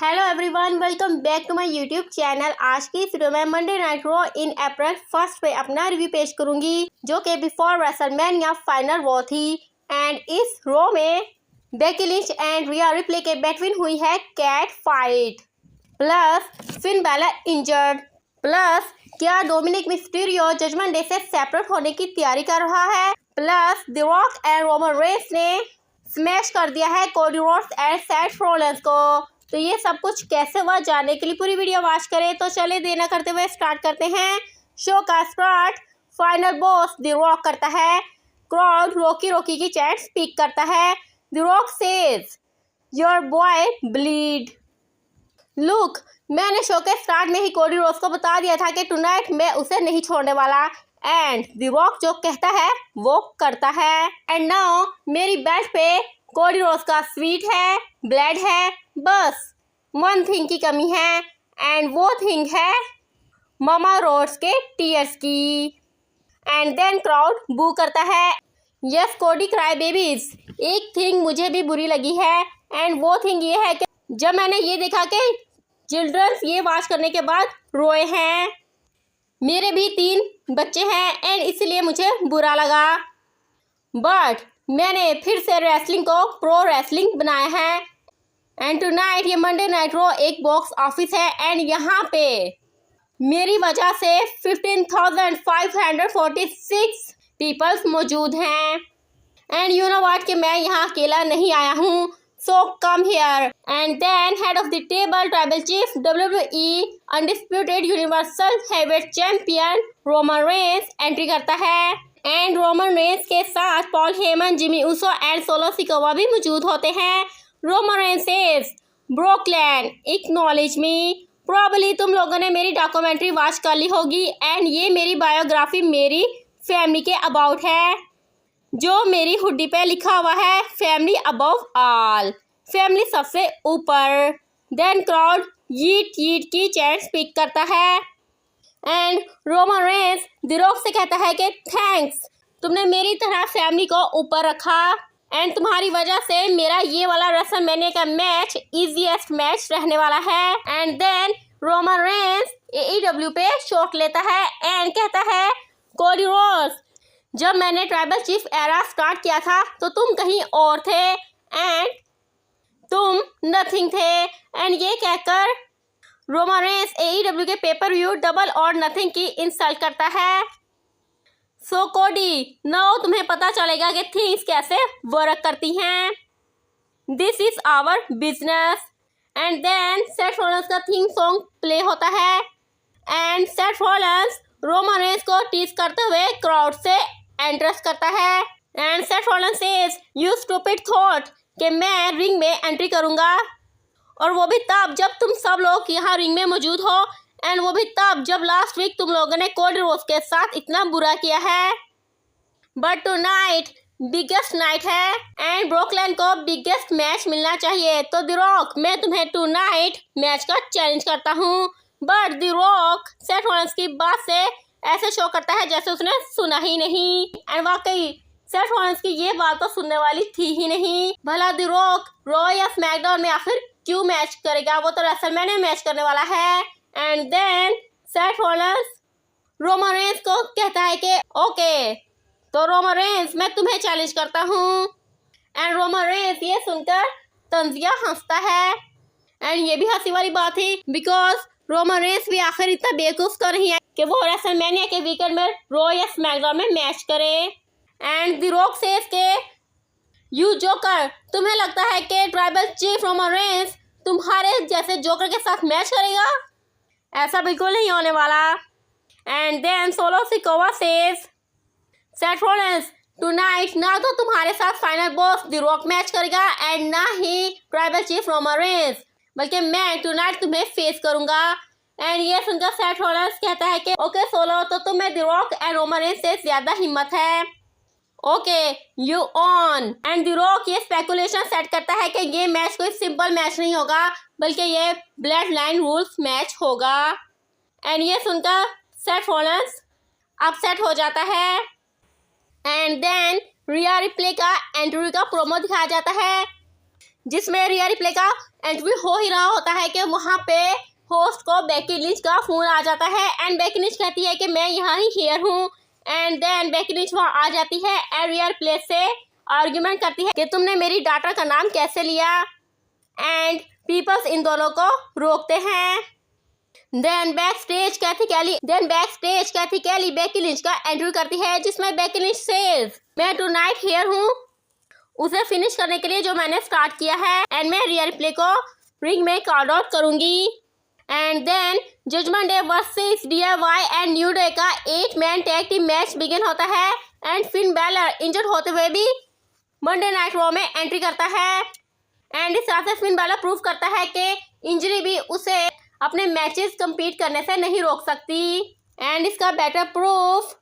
Hello everyone, welcome back to my YouTube channel. आज की इस वीडियो में Monday night Raw in April 1 पे अपना रिव्यू पेश करूंगी, जो कि बिफोर रेसलमैनिया फाइनल रॉ थी। एंड इस रॉ में Becky Lynch and Rhea Ripley के बिटवीन हुई है cat fight, plus Finn Balor injured, plus क्या डोमिनिक मिस्टीरियो जजमेंट डे से सेपरेट होने की तैयारी कर रहा है, plus the Rock and Roman Reigns ने स्मैश कर दिया है Cody Rhodes and Seth Rollins को। तो ये सब कुछ कैसे हुआ जानने के लिए पूरी वीडियो वॉच करें। तो चले देर न करते हुए स्टार्ट करते हैं शो का start. Final boss the rock करता है, क्राउड रोकी रोकी की चैट स्पीक करता है। The rock says your boy bleed. Look, मैंने शो के स्टार्ट में ही कोडी रोड्स को बता दिया था कि टुनाइट मैं उसे नहीं छोड़ने वाला। एंड द रॉक जो कहता है वो करता है। एंड नाउ मेरी बेल्ट पे कोडी रोड्स का स्वीट है, ब्लड है, बस वन थिंग की कमी है, एंड वो थिंग है मामा रोड्स के टीयर्स की। एंड देन क्राउड बू करता है। यस कोडी क्राई बेबीज, एक थिंग मुझे भी बुरी लगी है, एंड वो थिंग ये है कि जब मैंने ये देखा कि चिल्ड्रंस ये वॉच करने के बाद रोए हैं। मेरे भी 3 बच्चे हैं एंड इसलिए मुझे बुरा लगा, बट मैंने फिर से रेसलिंग को प्रो रेसलिंग बनाया है। एंड टुनाइट ये मंडे नाइट रॉ एक बॉक्स ऑफिस है एंड यहाँ पे मेरी वजह से 15,546 पीपल्स मौजूद हैं। एंड यू नो व्हाट कि मैं यहाँ अकेला नहीं आया हूँ, so come here. And then head of the table tribal chief WWE undisputed universal heavyweight champion Roman Reigns entry करता है। एंड रोमन रेंस के साथ Paul Heyman, Jimmy Uso and Solo Sikoa भी मौजूद होते हैं। Roman Reigns says Brooklyn acknowledge me. Probably तुम लोगों ने मेरी डॉक्यूमेंट्री वॉच कर ली होगी एंड ये मेरी बायोग्राफी मेरी फैमिली के अबाउट है, जो मेरी हुडी पे लिखा हुआ है फैमिली अबव ऑल, फैमिली सबसे ऊपर। देन क्राउड यीट यीट की चैट स्पीक करता है। And Roman Reigns the rock से कहता है कि थैंक्स, तुमने मेरी तरह फैमिली को ऊपर रखा एंड तुम्हारी वजह से मेरा ये वाला रेसलमैनिया का मैच इजीएस्ट मैच रहने वाला है। And then Roman Reigns AEW पे शॉट लेता है एंड कहता है कोडी रोड्स, जब मैंने ट्राइबल चीफ एरा स्टार्ट किया था तो तुम कहीं और थे एंड तुम नथिंग थे। एंड ये कहकर रोमन रेंस AEW के पेपर व्यू डबल और नथिंग की इंसल्ट करता है। सो कोडी, नाउ तुम्हें पता चलेगा कि थिंग्स कैसे वर्क करती हैं। This is our business. And then Seth Rollins का थीम सॉन्ग प्ले होता है and Seth Rollins Roman Reigns को टीज करते हुए क्राउड से एंट्रेस करता है। And Seth Rollins says you stupid thought कि मैं रिंग में एंट्री करूंगा, और वो भी तब जब तुम सब लोग यहाँ रिंग में मौजूद हो, एंड वो भी तब जब लास्ट वीक तुम लोगों ने कोडी रोड्स के साथ इतना बुरा किया है। बट टुनाइट बिगेस्ट नाइट है एंड ब्रोकलैंड को बिगेस्ट मैच मिलना चाहिए। तो द रॉक, मैं तुम्हें टुनाइट मैच का चैलेंज करता हूँ। But the rock Seth Rollins की बात से ऐसे शो करता है जैसे उसने सुना ही नहीं। एंड वाकई सेथ रॉलिंस की ये बात तो सुनने वाली थी ही नहीं। भला द रॉक रॉ या स्मैकडाउन में आखिर क्यों मैच करेगा, वो तो रेसलमैनिया मैच करने वाला है। And then Seth Rollins Roman Reigns को कहता है कि ओके, तो रोमन रेंस मैं तुम्हें चैलेंज करता हूँ। एंड रोमन रेंस ये सुनकर तंजिया हंसता है एंड ये भी हंसी वाली बात थी, बिकॉज रोमन रेंस भी आखिर इतना बेवकूफ तो नहीं है कि वो रेसलमैनिया के वीकेंड में रॉ या स्मैकडाउन में मैच करे। एंड द रॉक सेज के यू जोकर, तुम्हें लगता है कि ट्राइबल चीफ रोमन रेंस तुम्हारे जैसे जोकर के साथ मैच करेगा? ऐसा बिल्कुल नहीं होने वाला। And then Solo Sikoa says Seth Rollins tonight ना तो तुम्हारे साथ final boss the Rock match करेगा एंड ना ही ट्राइबल चीफ रोमन रेंस, बल्कि मैं टुनाइट तुम्हें फेस करूंगा। एंड ये सुनकर सेथ रॉलिंस कहता है कि ओके सोलो, तो तुम्हें the Rock and Roman Reigns से ज्यादा हिम्मत है। Okay you on. And the rock ये स्पेकुलेशन सेट करता है कि ये मैच कोई सिंपल मैच नहीं होगा, बल्कि ये ब्लड लाइन रूल्स मैच होगा। एंड ये सुनकर सेथ रॉलिंस अपसेट हो जाता है। एंड देन रिया रिप्ले का इंटरव्यू का प्रोमो दिखाया जाता है, जिसमें रिया रिप्ले का एंट्री हो ही रहा होता है कि वहाँ पे होस्ट को बेकी लिंच का फोन आ जाता है एंड बेकी लिंच कहती है कि मैं यहाँ ही हियर हूँ। एंड देन बेकी लिंच वहाँ आ जाती है एंड रियल प्ले से आर्ग्यूमेंट करती है कि तुमने मेरी डॉटर का नाम कैसे लिया। एंड पीपल्स इन दोनों को रोकते हैं। देन बैक स्टेज कैथी कैली बेकी लिंच का एंट्री करती है जिसमें बेकी लिंच सेज मैं टुनाइट हियर हूँ उसे फिनिश करने के लिए जो मैंने स्टार्ट किया है एंड मैं रियल प्ले को रिंग में कार्ड आउट करूंगी। And then Judgment Day versus DIY and new day का 8-मैन टैग टीम मैच बिगिन होता है एंड फिन बैलर इंजर्ड होते हुए भी मंडे नाइट रॉ में एंट्री करता है। एंड इस तरह से फिन बैलर प्रूव करता है कि इंजरी भी उसे अपने मैचेस कम्पीट करने से नहीं रोक सकती। एंड इसका बेटर प्रूफ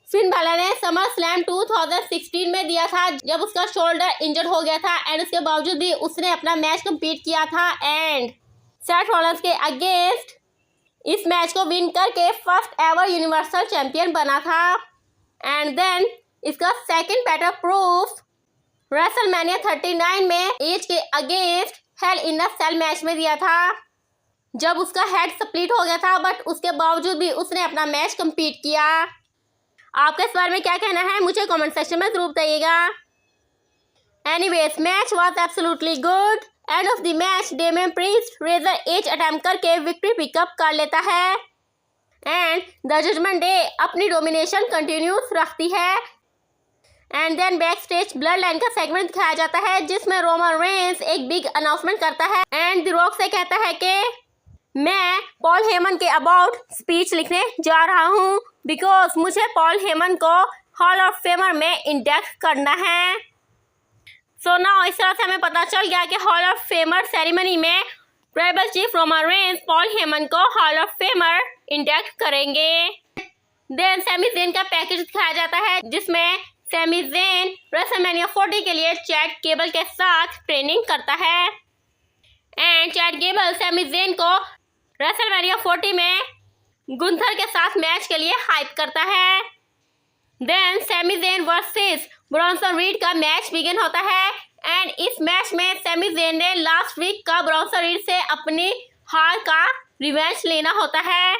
फिन बैलर ने समर स्लैम 2016 में दिया था जब उसका शोल्डर इंजर्ड हो गया था एंड उसके बावजूद भी उसने अपना मैच कम्पीट किया था एंड सेथ रॉलिंस के अगेंस्ट इस मैच को विन करके फर्स्ट एवर यूनिवर्सल चैंपियन बना था। एंड देन इसका सेकंड बेटर प्रूफ रेसलमैनिया 39 में एज के अगेंस्ट हेल इन अ सेल मैच में दिया था जब उसका हेड स्प्लिट हो गया था बट उसके बावजूद भी उसने अपना मैच कम्पीट किया। आपका इस बारे में क्या कहना है मुझे कमेंट सेक्शन में जरूर बताइएगा। Anyways match was absolutely good. End of the match Damian Priest razor edge attempt करके विक्ट्री पिकअप कर लेता है एंड द जजमेंट डे अपनी डोमिनेशन कंटिन्यूस रखती है। And then backstage Bloodline का सेगमेंट दिखाया जाता है जिसमें रोमन रेंस एक बिग अनाउंसमेंट करता है एंड द रॉक से कहता है कि मैं पॉल हेमन के अबाउट स्पीच लिखने जा रहा हूँ बिकॉज मुझे पॉल हेमन को हॉल ऑफ फेमर में इंडेक्स करना है। सो नाउ इस तरह से हमें पता चल गया कि हॉल ऑफ फेमर सेरेमनी में tribal chief Roman Reigns Paul Heyman को हॉल ऑफ फेमर इंडेक्ट करेंगे। देन सैमी ज़ेन का पैकेज दिखाया जाता है जिसमें सैमी ज़ेन रेसलमैनिया 40 के लिए चैट गेबल के साथ ट्रेनिंग करता है and Chad Gable Sami Zayn को रेसलमैनिया 40 में गुंथर के साथ मैच के लिए हाइप करता है। Then Sami Zayn versus Bronson Reed का मैच बिगिन होता है एंड इस मैच में सैमी ज़ेन ने लास्ट वीक का ब्रॉन्सन रीड से अपनी हार का रिवेंज लेना होता है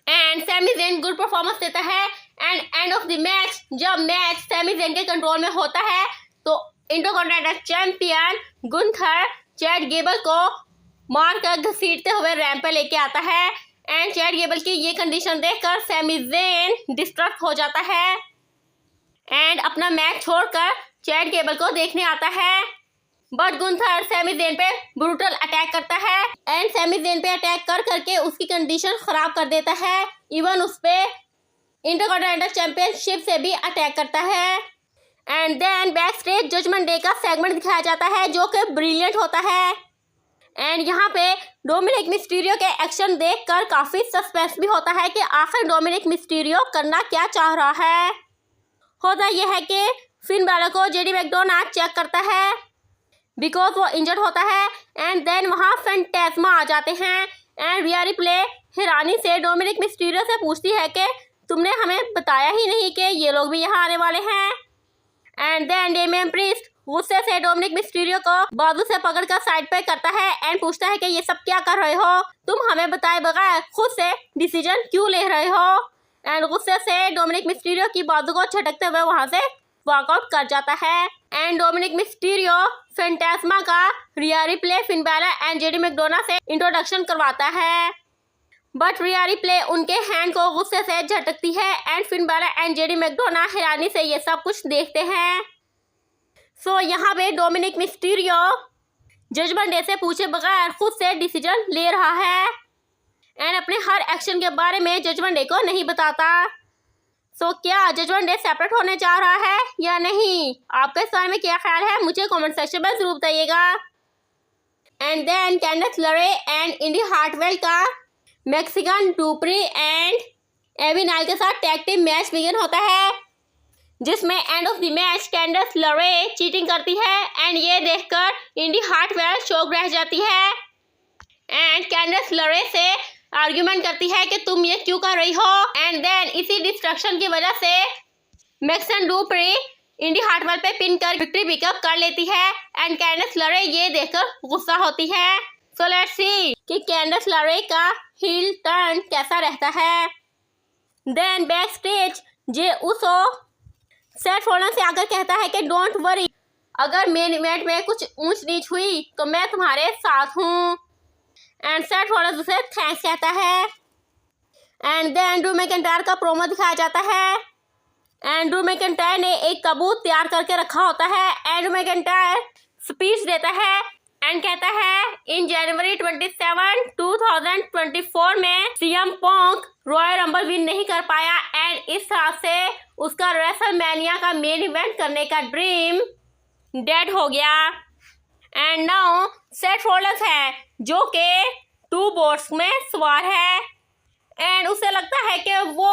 and Sami Zayn good performance देता है and end of the match जब मैच सैमी ज़ेन के कंट्रोल में होता है तो intercontinental champion Gunther Chad Gable को मारकर घसीटते हुए रैंप पे लेके आता है एंड चैट गेबल की ये कंडीशन देखकर सैमी ज़ेन डिस्ट्रैक्ट हो जाता है एंड अपना मैच छोड़कर चैट गेबल को देखने आता है बट गुंथर सैमी ज़ेन पे ब्रूटल अटैक करता है एंड सैमी ज़ेन पे अटैक कर करके उसकी कंडीशन खराब कर देता है। इवन उस पे इंटरकॉन्टिनेंटल चैंपियनशिप से भी अटैक करता है। And then backstage Judgment Day का सेगमेंट दिखाया जाता है जो कि ब्रिलियंट होता है एंड यहाँ पे डोमिनिक मिस्टीरियो के एक्शन देखकर काफ़ी सस्पेंस भी होता है कि आखिर डोमिनिक मिस्टीरियो करना क्या चाह रहा है। होता यह है कि फिन बैलर को जेडी मैकडोनाल्ड चेक करता है बिकॉज वो इंजर्ड होता है एंड देन वहाँ फैंटास्मा आ जाते हैं एंड रिया रिप्ले हैरानी से डोमिनिक मिस्टीरियो से पूछती है कि तुमने हमें बताया ही नहीं कि ये लोग भी यहाँ आने वाले हैं। एंड देन डेमियन प्रीस्ट गुस्से से डोमिनिक मिस्टीरियो को बाजू से पकड़कर साइड पे करता है एंड पूछता है कि ये सब क्या कर रहे हो, तुम हमें बताए बगैर खुद से डिसीजन क्यों ले रहे हो। एंड गुस्से से डोमिनिक मिस्टीरियो की बाजू को झटकते हुए वहां से वॉकआउट कर जाता है एंड डोमिनिक मिस्टीरियो फैंटास्मा का Rhea Ripley Finn Balor and JD McDonagh से इंट्रोडक्शन करवाता है बट रिया रिप्ले उनके हैंड को गुस्से से झटकती है and Finn Balor and JD McDonagh हैरानी से ये सब कुछ देखते हैं। सो यहाँ पे डोमिनिक मिस्टीरियो जजमेंट डे से पूछे बगैर खुद से डिसीजन ले रहा है एंड अपने हर एक्शन के बारे में जजमेंट डे को नहीं बताता। सो क्या जजमेंट डे सेपरेट होने जा रहा है या नहीं, आपका इस बारे में क्या ख्याल है मुझे कमेंट सेक्शन में जरूर बताइएगा। And then Candice LeRae and Indi Hartwell का Maxxine Dupri and Ivy Nile के साथ टैग टीम मैच बिगिन होता है जिसमें end of the match Candice LeRae cheating करती है एंड ये देखकर इंडी हार्टवेल शॉक रह जाती है एंड कैंडिस लरे से आर्ग्यूमेंट करती है कि तुम ये क्यों कर रही हो। एंड देन इसी डिस्ट्रक्शन की वजह से मैक्सिकन डुप्री इंडी हार्टवेल पे पिन कर विक्ट्री पिकअप कर लेती है एंड कैंडस लरे ये देखकर गुस्सा होती है। सो लेट्स सी कि कैंडस लरे का हील टर्न कैसा रहता है। देन बैक स्टेज जे उसो सेथ रॉलिंस से आकर कहता है कि डोंट वरी, अगर मेन इवेंट में कुछ ऊंच नीच हुई तो मैं तुम्हारे साथ हूँ। एंड सेथ रॉलिंस उसे थैंक्स कहता है। एंड देन ड्रू मैकिंटायर का प्रोमो दिखाया जाता है एंड ड्रू मैकिंटायर ने एक ताबूत तैयार करके रखा होता है एंड ड्रू मैकिंटायर स्पीच देता है एंड कहता है इन जनवरी 27, 2024 में CM Punk royal rumble win नहीं कर पाया एंड इस तरह से उसका रेसलमेनिया का मेन इवेंट करने का ड्रीम डेड हो गया। एंड नाउ सेथ रॉलिंस है जो कि 2 बोट्स में सवार है एंड उसे लगता है कि वो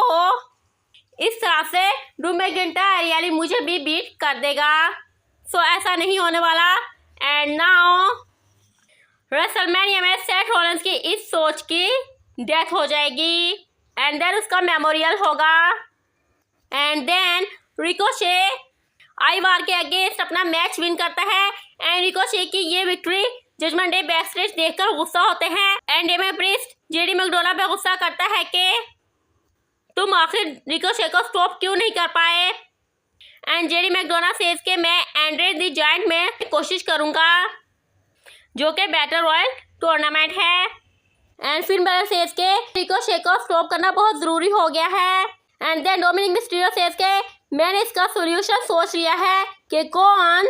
इस तरह से ड्रू मैकिंटायर यानी मुझे भी बीट कर देगा। सो ऐसा नहीं होने वाला। एंड नाउ रेसलमेनिया में सेथ रॉलिंस की इस सोच की डेथ हो जाएगी एंड देन उसका मेमोरियल होगा। एंड देन रिकोशे आइवार के अगेंस्ट अपना मैच विन करता है एंड रिकोशे की ये victory Judgment Day backstage देखकर गुस्सा होते हैं and Damian Priest JD McDonald पे गुस्सा करता है कि तुम आखिर रिकोशे को स्टॉप क्यों नहीं कर पाए। एंड जेडी मैकडोनाल्ड सेज के मैं एंड्रे द जायंट में कोशिश करूंगा जो कि बैटल रॉयल टूर्नामेंट है। एंड फिन बैलर सेज के रिकोशे को स्टॉप करना बहुत ज़रूरी हो गया है। And then Dominik Mysterio says के मैंने इसका सोल्यूशन सोच लिया है कि कौन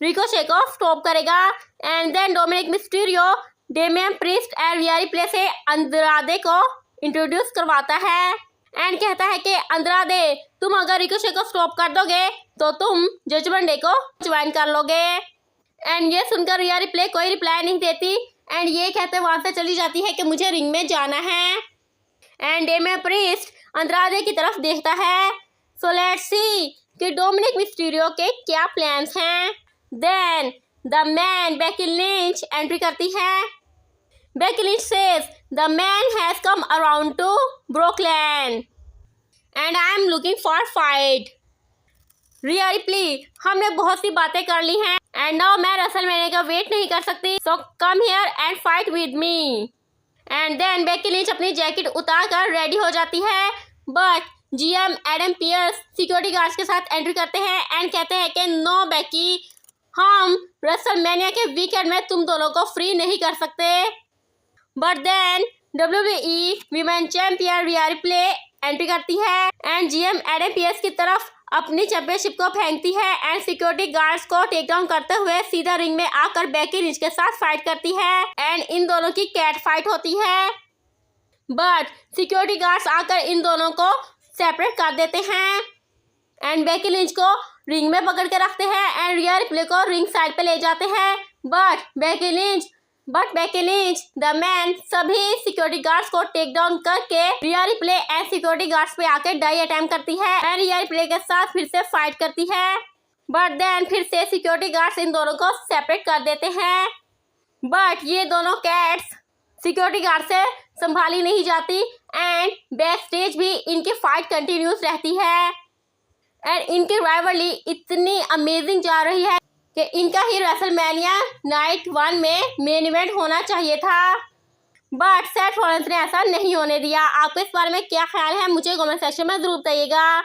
रिकोशे को स्टॉप करेगा। And then Dominik Mysterio Damian Priest and Rhea Ripley से अंद्रादे को इंट्रोड्यूस करवाता है एंड कहता है कि अंद्रादे तुम अगर रिकोशे को स्टॉप कर दोगे तो तुम जजमेंट डे को ज्वाइन कर लोगे। एंड ये सुनकर रिया रिप्ले कोई रिप्लाई नहीं देती एंड ये कहते वहां से चली जाती है कि मुझे रिंग में जाना है। एंड डेमियन प्रीस्ट अंद्रादे की तरफ देखता है। सो लेट्स सी कि डोमिनिक मिस्टीरियो के क्या प्लान्स हैं। Then the man Becky Lynch entry करती है। Becky Lynch says the man has come around to Brooklyn and I am looking for fight. Rhea Ripley हमने बहुत सी बातें कर ली हैं एंड नाउ मैं रेसलमेनिया का वेट नहीं कर सकती, so come here and fight with me. And then Becky Lynch अपनी जैकेट उतार कर रेडी हो जाती है but GM Adam Pearce security guards के साथ एंट्री करते हैं एंड कहते हैं कि नो बेकी, हम रेसलमेनिया के वीकेंड में तुम दोनों को फ्री नहीं कर सकते। But then WWE women champion Rhea Ripley entry करती है एंड जीएम एडम पियर्स की तरफ अपनी चैंपियनशिप को फेंकती है एंड सिक्योरिटी गार्ड्स को टेक डाउन करते हुए सीधा रिंग में आकर बेकी लिंच के साथ फाइट करती है एंड इन दोनों की कैट फाइट होती है बट सिक्योरिटी गार्ड्स आकर इन दोनों को सेपरेट कर देते हैं एंड बेकी लिंच को रिंग में पकड़ के रखते हैं एंड रिया रिप्ले को रिंग साइड पे ले जाते हैं but Becky Lynch the man सभी सिक्योरिटी गार्ड्स को टेक डाउन करके रिया रिप्ले एंड सिक्योरिटी गार्ड्स पे आके डाई अटैम्प्ट करती है एंड रिया रिप्ले के साथ फिर से फाइट करती है बट देन फिर से सिक्योरिटी गार्ड्स इन दोनों को सेपरेट कर देते हैं बट ये दोनों कैट्स सिक्योरिटी गार्ड से संभाली नहीं जाती एंड बैक स्टेज भी इनकी फाइट कंटिन्यूस रहती है एंड इनकी राइवलरी इतनी अमेजिंग जा रही है कि इनका ही रेसलमेनिया नाइट 1 में मेन इवेंट होना चाहिए था बट सेथ रॉलिंस ने ऐसा नहीं होने दिया। आपको इस बारे में क्या ख्याल है मुझे कमेंट सेक्शन में जरूर बताइएगा।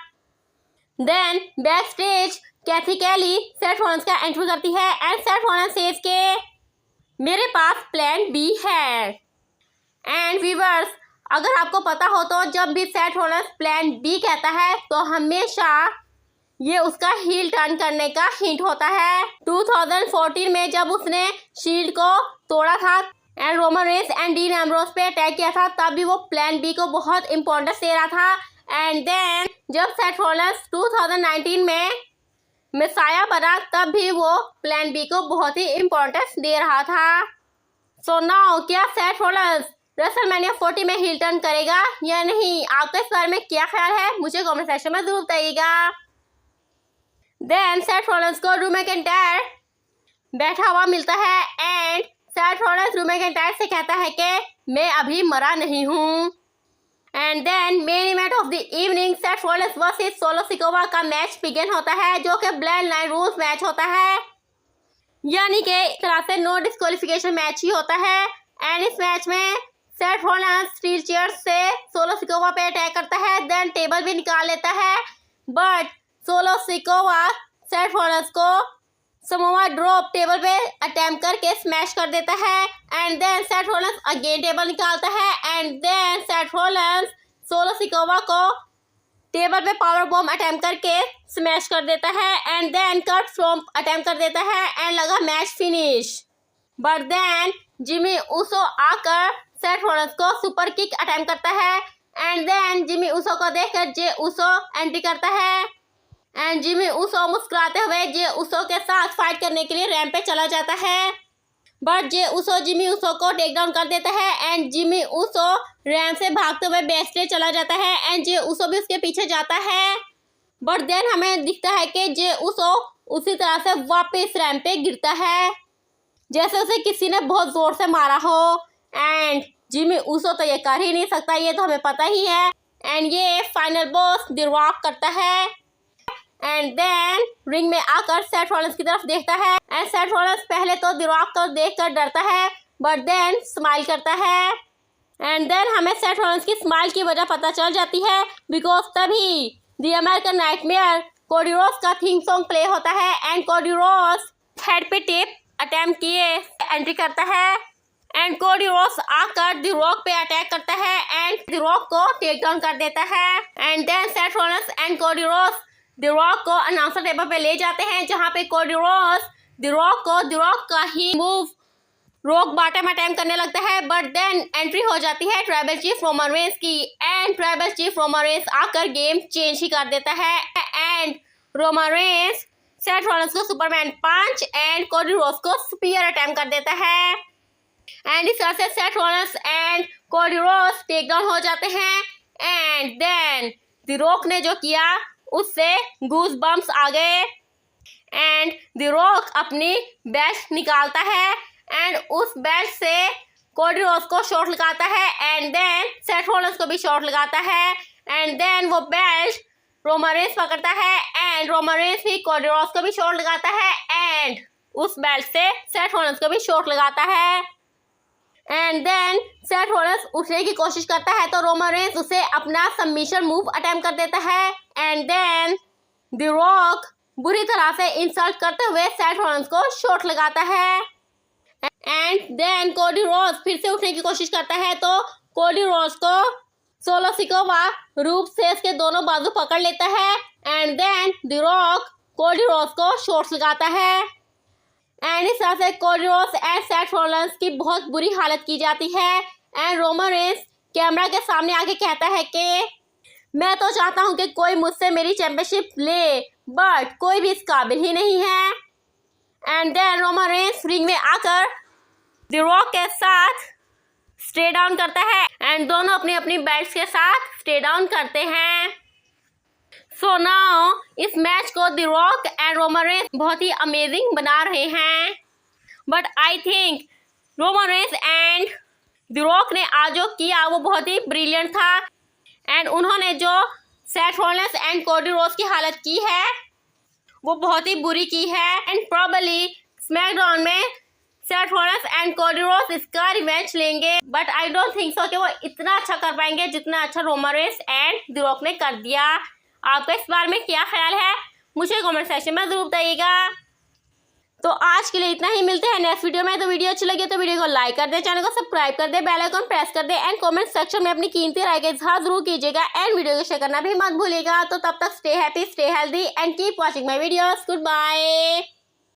देन बैक स्टेज कैथी कैली सेथ रॉलिंस का एंट्री करती है एंड सेथ रॉलिंस सेज के मेरे पास प्लान बी है। एंड व्यूअर्स अगर आपको पता हो तो जब भी सेथ रॉलिंस प्लान बी कहता है तो हमेशा ये उसका हील टर्न करने का हिंट होता है। 2014 में जब उसने शील्ड को तोड़ा था and Roman Reigns and dean Ambrose पे अटैक किया था तब भी वो प्लान बी को बहुत इंपॉर्टेंस दे रहा था एंड देन जब सेथ रॉलिंस 2019 में मेसाया बना तब भी वो प्लान बी को बहुत ही इंपॉर्टेंस दे रहा था। सो नाउ क्या सेथ रॉलिंस रेसलमेनिया 40 में हील टर्न करेगा या नहीं, आपका इस बारे में क्या ख्याल है मुझे कमेंट सेक्शन में जरूर बताइएगा। देन सेथ रॉलिंस को ड्रू मैकिंटायर बैठा हुआ मिलता है and Seth Rollins Drew McIntyre से कहता है कि मैं अभी मरा नहीं हूँ and then main event of the evening Seth Rollins versus Solo Sikoa का मैच बिगिन होता है, जो कि ब्लड लाइन रूल्स मैच होता है, यानी कि एक तरह से नो डिस्क्वालिफिकेशन मैच ही होता है। एंड इस मैच में सेथ रॉलिंस स्टील चेयर से सोलो सिकोवा पे अटैक करता है, देन टेबल भी निकाल लेता है, but Solo Sikoa Seth Rollins को समोआ ड्रॉप टेबल पे अटेम्प्ट करके स्मैश कर देता है। And then Seth Rollins again table निकालता है, and then Seth Rollins Solo Sikoa को टेबल पे पावर बॉम्ब अटेम्प्ट करके स्मैश कर देता है, and then cut flop attempt कर देता है, एंड लगा match finish. But then Jimmy Uso आकर सेथ रॉलिंस को सुपर किक अटेम्प्ट करता है, एंड देन जिमी ऊसो को देखकर जे ऊसो एंट्री करता है, एंड जिमी ऊसो मुस्कुराते हुए जे ऊसो के साथ फाइट करने के लिए रैंप पे चला जाता है, but Jey Uso Jimmy Uso को टेक डाउन कर देता है, एंड जिमी ऊसो रैंप से भागते हुए बैक स्टेज चला जाता है, एंड जे ऊसो भी उसके पीछे जाता है। बट देन हमें दिखता है कि जे ऊसो उसी तरह से वापस रैंप पे गिरता है, जैसे उसे किसी ने बहुत जोर से मारा हो, एंड जिमी ऊसो तो ये कर ही नहीं सकता, ये तो हमें पता ही है। एंड ये फाइनल बॉस द रॉक करता है, एंड देन रिंग में आकर सेथ रॉलिंस की तरफ देखता है, एंड सेथ रॉलिंस पहले तो द रॉक को देखकर डरता है, बट देन स्माइल करता है, एंड देन हमें सेथ रॉलिंस की स्माइल की वजह पता चल जाती है, बिकॉज तभी the American nightmare Cody Rhodes का थीम सॉन्ग प्ले होता है, एंड कोडी रोड्स हेड पे टेप अटेम्प्ट किए एंट्री करता है, एंड कोडी रोड्स आकर द रॉक पे अटैक करता है, एंड द रॉक को टेक डाउन कर देता है, and then Seth Rollins and Cody Rhodes the Rock को अनाउंसर टेबल पे ले जाते हैं, जहाँ पे कोडी रोड्स द रॉक का ही मूव रॉक बॉटम अटेम्प्ट करने लगता है, बट देन एंट्री हो जाती है ट्राइबल चीफ रोमन रेंस की, and tribal chief Roman Reigns आकर गेम चेंज ही कर देता है, and Roman Reigns Seth Rollins को Superman punch and Cody Rhodes को स्पीयर अटेम्प्ट कर देता है, एंड इस तरह से Seth Rollins and Cody Rhodes take down हो जाते हैं। एंड देन द रॉक ने जो किया उससे गूज बम्प्स आ गए, एंड द रॉक अपनी बेल्ट निकालता है, एंड उस बेल्ट से कोडी रोड्स को शॉट लगाता है, एंड देन सेथ रॉलिंस को भी शॉट लगाता है, एंड देन वो बेल्ट रोमन रेंस पकड़ता है, एंड रोमन रेंस भी कोडी रोड्स को भी शॉट लगाता है, एंड उस बेल्ट से सेथ रॉलिंस को भी शॉट लगाता है, एंड देन सेथ रॉलिंस उठने की कोशिश करता है तो रोमन रेंस उसे अपना सबमिशन मूव अटेम्प्ट कर देता है, एंड देन द रॉक बुरी तरह से इंसल्ट करते हुए सेथ रॉलिंस को शॉट लगाता है, एंड देन कोडी रोड्स फिर से उठने की कोशिश करता है तो कोडी रोड्स को सोलो सिकोवा रूप से इसके दोनों बाजू पकड़ लेता है, and then the Rock Cody Rhodes को शॉट्स लगाता है, एंड इस तरह से Cody Rhodes and Seth Rollins की बहुत बुरी हालत की जाती है, एंड रोमन रेंस कैमरा के सामने आके कहता है कि मैं तो चाहता हूं कि कोई मुझसे मेरी चैंपियनशिप ले, बट कोई भी इस काबिल ही नहीं है। And then Roman Reigns ring में आकर द रॉक के साथ स्टे डाउन करता है, एंड दोनों अपनी अपनी बेल्ट्स के साथ स्टे डाउन करते हैं। सो नाउ इस मैच को the Rock and Roman Reigns बहुत ही अमेजिंग बना रहे हैं, but I think Roman Reigns and the rock ने आज जो किया वो बहुत ही ब्रिलियंट था, एंड उन्होंने जो Seth Rollins and Cody roads की हालत की है वो बहुत ही बुरी की है, एंड प्रॉबली स्मैकडाउन में Seth Rollins and Cody roads इसका रिवेंज लेंगे, but I don't think so कि वो इतना अच्छा कर पाएंगे जितना अच्छा Roman Reigns and the rock ने कर दिया। आपका इस बारे में क्या ख्याल है मुझे कमेंट सेक्शन में जरूर बताइएगा। तो आज के लिए इतना ही, मिलते हैं नेक्स्ट वीडियो में। तो वीडियो अच्छी लगे तो वीडियो को लाइक कर दे, चैनल को सब्सक्राइब कर दे, बेल आइकन प्रेस कर दे, एंड कमेंट सेक्शन में अपनी कीमती राय का इजहार जरूर कीजिएगा, एंड वीडियो को शेयर करना भी मत भूलिएगा। तो तब तक stay happy, stay healthy, and keep watching my videos. Good bye.